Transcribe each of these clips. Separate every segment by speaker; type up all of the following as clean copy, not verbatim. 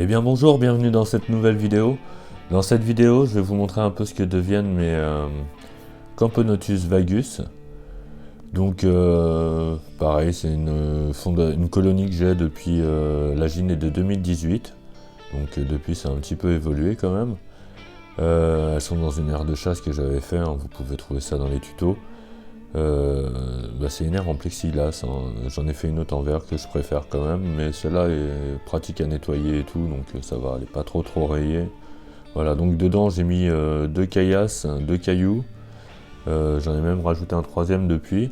Speaker 1: Eh bien bonjour, bienvenue dans cette nouvelle vidéo. Dans cette vidéo, je vais vous montrer un peu ce que deviennent mes Camponotus vagus. Donc pareil, c'est une colonie que j'ai depuis la Gine de 2018. Donc depuis, ça a un petit peu évolué quand même. Elles sont dans une aire de chasse que j'avais fait, hein, vous pouvez trouver ça dans les tutos. C'est une aire en plexiglas, hein. J'en ai fait une autre en verre que je préfère quand même, mais celle-là est pratique à nettoyer et tout, donc ça va, elle n'est pas trop rayée. Voilà, donc dedans j'ai mis deux caillasses, deux cailloux, j'en ai même rajouté un troisième depuis,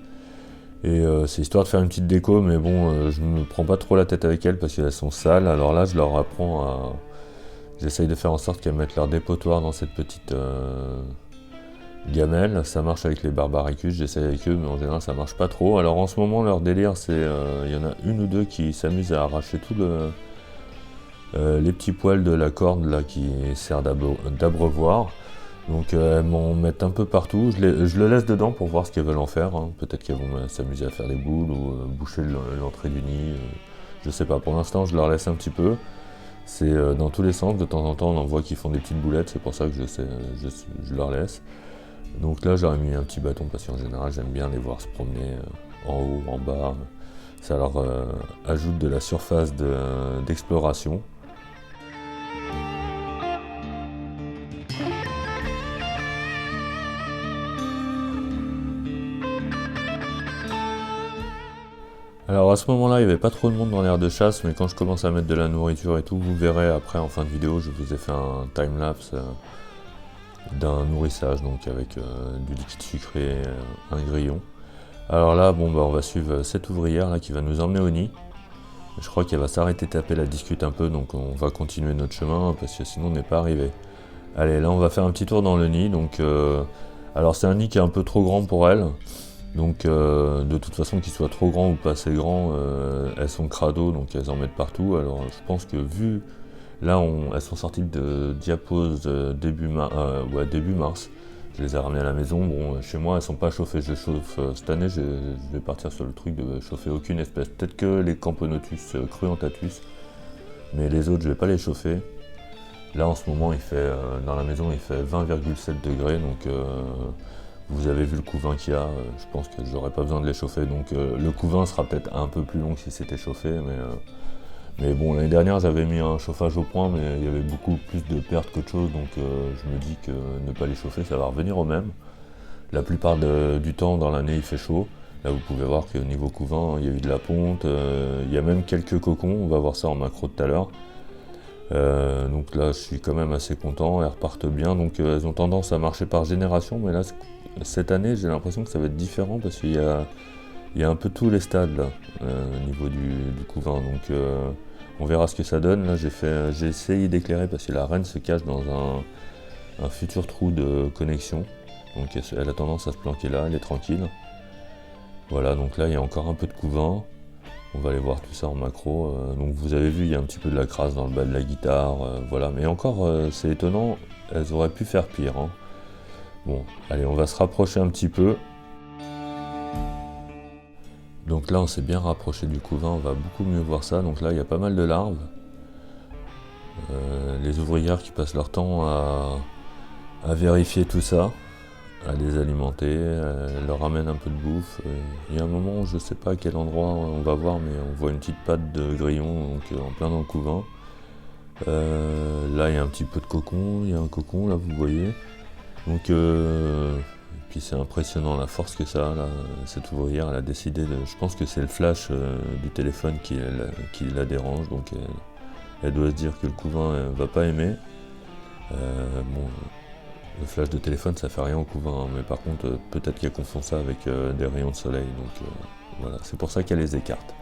Speaker 1: et c'est histoire de faire une petite déco, mais bon, je me prends pas trop la tête avec elles parce qu'elles sont sales, alors là je leur apprends à... J'essaye de faire en sorte qu'elles mettent leur dépotoir dans cette petite... gamelle, ça marche avec les barbaricus, j'essaye avec eux, mais en général ça marche pas trop. Alors en ce moment leur délire c'est, il y en a une ou deux qui s'amusent à arracher tout les petits poils de la corde là qui sert d'abreuvoir. Donc elles m'en mettent un peu partout, je le laisse dedans pour voir ce qu'elles veulent en faire, hein. Peut-être qu'elles vont s'amuser à faire des boules ou boucher l'entrée du nid, je sais pas, pour l'instant je leur laisse un petit peu. C'est dans tous les sens, de temps en temps on en voit qui font des petites boulettes, c'est pour ça que je leur laisse. Donc là j'aurais mis un petit bâton parce qu'en général j'aime bien les voir se promener en haut, en bas. Ça leur ajoute de la surface d'exploration. Alors à ce moment-là il n'y avait pas trop de monde dans l'aire de chasse, mais quand je commence à mettre de la nourriture et tout, vous verrez après en fin de vidéo, je vous ai fait un timelapse d'un nourrissage, donc avec du liquide sucré, un grillon. Alors là, bon, on va suivre cette ouvrière là qui va nous emmener au nid. Je crois qu'elle va s'arrêter taper, la discute un peu, donc on va continuer notre chemin parce que sinon on n'est pas arrivé. Allez, là on va faire un petit tour dans le nid. Donc, alors c'est un nid qui est un peu trop grand pour elle. Donc de toute façon, qu'il soit trop grand ou pas assez grand, elles sont crado, donc elles en mettent partout. Alors je pense que vu... Là, elles sont sorties de diapose début mars. Je les ai ramenées à la maison. Bon, chez moi, elles sont pas chauffées. Je chauffe cette année. Je vais partir sur le truc de chauffer aucune espèce. Peut-être que les Camponotus cruentatus, mais les autres, je vais pas les chauffer. Là, en ce moment, dans la maison, il fait 20,7 degrés. Donc, vous avez vu le couvain qu'il y a. Je pense que j'aurais pas besoin de les chauffer. Donc, le couvain sera peut-être un peu plus long que si c'était chauffé, mais bon, l'année dernière j'avais mis un chauffage au point, mais il y avait beaucoup plus de pertes qu'autre chose, donc je me dis que ne pas les chauffer, ça va revenir au même. La plupart du temps dans l'année il fait chaud. Là vous pouvez voir qu'au niveau couvain il y a eu de la ponte, il y a même quelques cocons, on va voir ça en macro tout à l'heure. Donc là je suis quand même assez content, elles repartent bien, donc elles ont tendance à marcher par génération, mais là cette année j'ai l'impression que ça va être différent parce qu'il y a un peu tous les stades là, au niveau du couvain, donc on verra ce que ça donne. Là j'ai essayé d'éclairer parce que la reine se cache dans un futur trou de connexion, donc elle a tendance à se planquer là, elle est tranquille. Voilà, donc là il y a encore un peu de couvain, on va aller voir tout ça en macro. Donc vous avez vu, il y a un petit peu de la crasse dans le bas de la guitare, voilà, mais encore c'est étonnant, elles auraient pu faire pire, hein. Bon, allez, on va se rapprocher un petit peu. Donc là on s'est bien rapproché du couvain, on va beaucoup mieux voir ça. Donc là il y a pas mal de larves. Les ouvrières qui passent leur temps à vérifier tout ça, à les alimenter, elles leur ramènent un peu de bouffe. Il y a un moment, je sais pas à quel endroit on va voir, mais on voit une petite patte de grillon donc, en plein dans le couvain. Là il y a un petit peu de cocon, il y a un cocon là vous voyez. Donc puis c'est impressionnant la force que ça a là. Cette ouvrière elle a décidé de... Je pense que c'est le flash du téléphone qui la dérange, donc elle doit se dire que le couvain va pas aimer. Bon, le flash de téléphone ça fait rien au couvain, hein, mais par contre peut-être qu'elle confond ça avec des rayons de soleil, donc voilà, c'est pour ça qu'elle les écarte.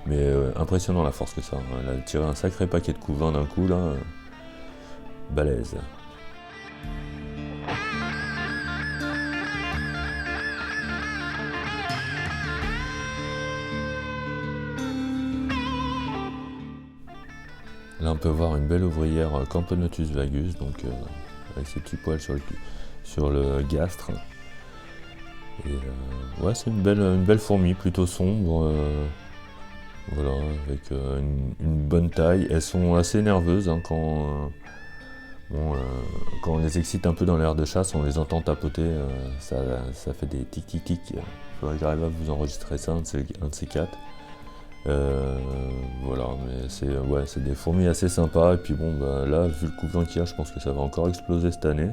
Speaker 1: Mais impressionnant la force que ça, hein. Elle a tiré un sacré paquet de couvain d'un coup là, balèze. Là on peut voir une belle ouvrière Camponotus vagus, donc avec ses petits poils sur le gastre. Et ouais, c'est une belle fourmi, plutôt sombre. Voilà, avec une bonne taille. Elles sont assez nerveuses hein, quand on les excite un peu dans l'air de chasse, on les entend tapoter, ça fait des tic tic tic. Il faudrait que j'arrive à vous enregistrer ça, un de ces quatre. Voilà, mais c'est des fourmis assez sympas. Et puis bon, bah, là, vu le couvain qu'il y a, je pense que ça va encore exploser cette année.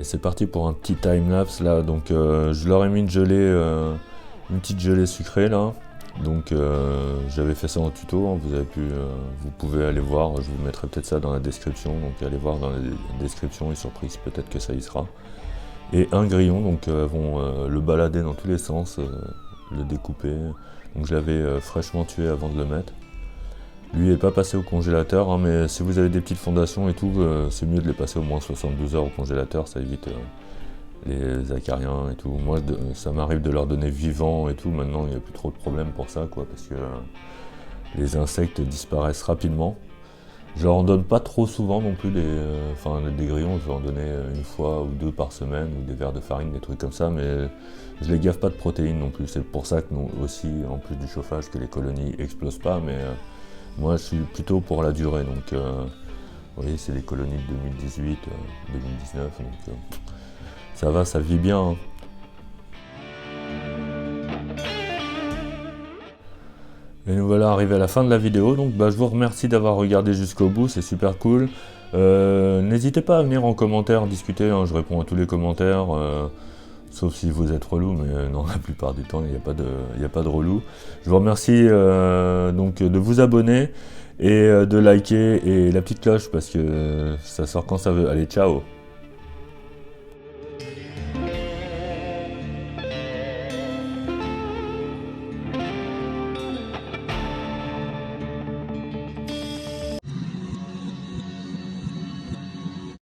Speaker 1: Et c'est parti pour un petit time-lapse là. Donc je leur ai mis une petite gelée sucrée là. Donc j'avais fait ça en tuto, hein, vous pouvez aller voir, je vous mettrai peut-être ça dans la description, donc allez voir dans la description et surprise, peut-être que ça y sera. Et un grillon, donc vont le balader dans tous les sens, le découper. Donc je l'avais fraîchement tué avant de le mettre. Lui n'est pas passé au congélateur, hein, mais si vous avez des petites fondations et tout, c'est mieux de les passer au moins 72 heures au congélateur, ça évite les acariens et tout. Moi, ça m'arrive de leur donner vivant et tout, maintenant il n'y a plus trop de problème pour ça, quoi, parce que les insectes disparaissent rapidement. Je leur en donne pas trop souvent non plus, des grillons, je vais en donner une fois ou deux par semaine, ou des verres de farine, des trucs comme ça, mais je les gaffe pas de protéines non plus. C'est pour ça que nous aussi, en plus du chauffage, que les colonies explosent pas, mais moi je suis plutôt pour la durée, donc vous voyez, c'est les colonies de 2018, 2019, donc ça va, ça vit bien. Hein. Et nous voilà arrivés à la fin de la vidéo, donc je vous remercie d'avoir regardé jusqu'au bout, c'est super cool. N'hésitez pas à venir en commentaire discuter, hein, je réponds à tous les commentaires, sauf si vous êtes relou, mais non, la plupart du temps il n'y a pas de relou. Je vous remercie donc de vous abonner et de liker et la petite cloche parce que ça sort quand ça veut. Allez, ciao!